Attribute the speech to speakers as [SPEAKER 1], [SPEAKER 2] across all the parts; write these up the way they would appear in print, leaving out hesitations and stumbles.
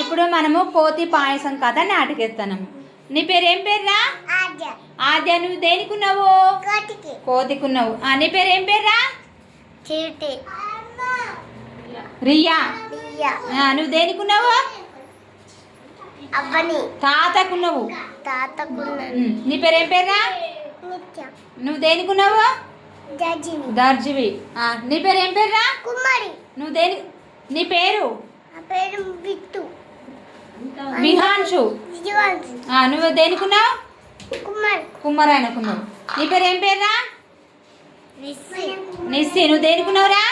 [SPEAKER 1] ఇప్పుడు మనము కోతి పాయసం కథ నాటకేస్తున్నాము. నీ పేరు ఏం పేరురా? ఆద్య. నువ్వు దేనికున్నావు? కోతికున్నావు. నీ పేరు ఏం పేరురా? రియా. నువ్వు దేనికున్నావు? తాతకున్నావు. నీ పేరు ఏం పేరురా? నువ్వు దేనికున్నావు? దర్జీవి. నీ పేరు ఏం పేరురా? నువ్వు నీ పేరు? విహాన్షు. నువ్వు దేనికున్నావు? కుమ్మరాయనకున్నావు. నీ పేరు ఏం పేరురా? నిస్సి. నువ్వు దేనికున్నావురా?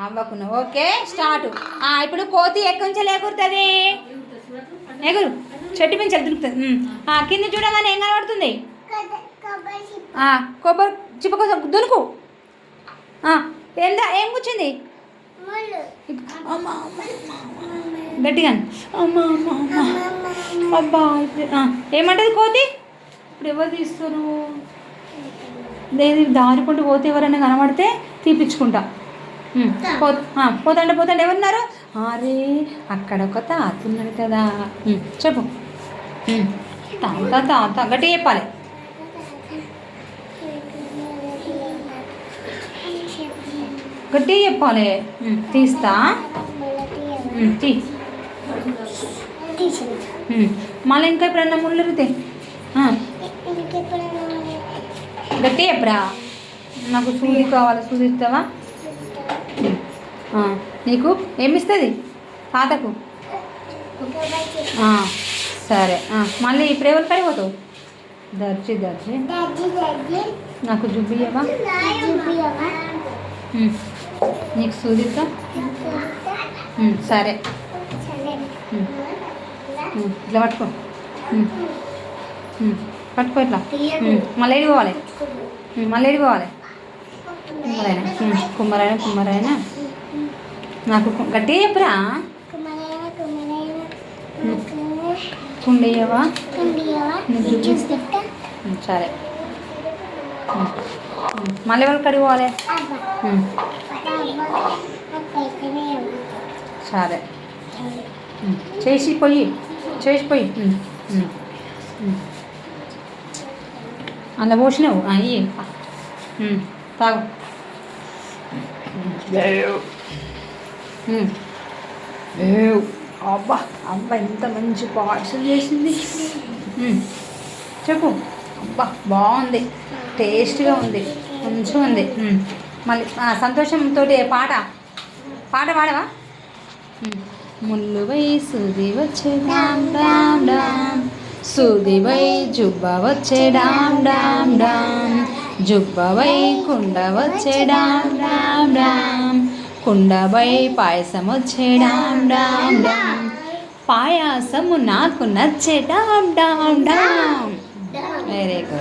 [SPEAKER 1] అవ్వకున్నావు. Okay, start. ఇప్పుడు కోతి ఎక్కడి నుంచి ఎగురుతుంది? ఎగురు. చెట్టు నుంచి దొరుకుతుంది. కింద చూడగానే ఏం కనబడుతుంది? కొబ్బరి చిప్ప కోసం దునుకు. ఏం కూర్చుంది? గట్టిగా అమ్మా అమ్మా అమ్మా అబ్బా. ఏమంటది కోతి? ఇప్పుడు ఎవరు తీస్తారు? దారి పండు పోతే ఎవరైనా కనబడితే తీపిచ్చుకుంటా. పోతాండే ఎవరున్నారు? అరే అక్కడ ఒక తాత ఉన్నాడు కదా. చెప్పు. తాత గట్టిగా చెప్పాలి. గట్టిగా చెప్పాలి. తీస్తా. మళ్ళీ ఇంకా ఎప్పుడన్నా ముళ్ళు ఇరుగుతాయి. గట్టిగా చెప్పరా. నాకు సూది కావాలి. సూది ఇస్తావా? నీకు ఏమిస్తుంది తాతకు? సరే. మళ్ళీ ఇప్పుడు ఎవరు కడిపోతావు? దర్జీ. నాకు జుబ్బియవా? నీకు సూదిస్తా. సరే, ఇట్లా పట్టుకో. పట్టుకో ఇట్లా. మళ్ళీ ఏడిపోవాలి. కుమ్మరాయన. నాకు గట్టిగా చెప్పురా. కుండయ్యవా? సరే. మళ్ళీ ఎవరికి కడిపోవాలి? సరే, చేసిపోయి అలా పోసినావు. అయ్యి తాగు. అబ్బా ఎంత మంచి పార్సల్ చేసింది. చెప్పు. అబ్బా బాగుంది, టేస్ట్గా ఉంది, మంచిగా ఉంది. మళ్ళీ సంతోషంతో పాట పాడవా? ముల్లువై సూది వచ్చే డామ్ డామ్ డామ్, సూదివై జుబ్బ వచ్చే డామ్ డామ్ డామ్, జుబ్బవై కుండ వచ్చే డామ్ డామ్ డామ్, కుండపై పాయసం వచ్చే డామ్ డామ్ డామ్, పాయసము నాకు నచ్చే డామ్ డామ్ డామ్. Very good.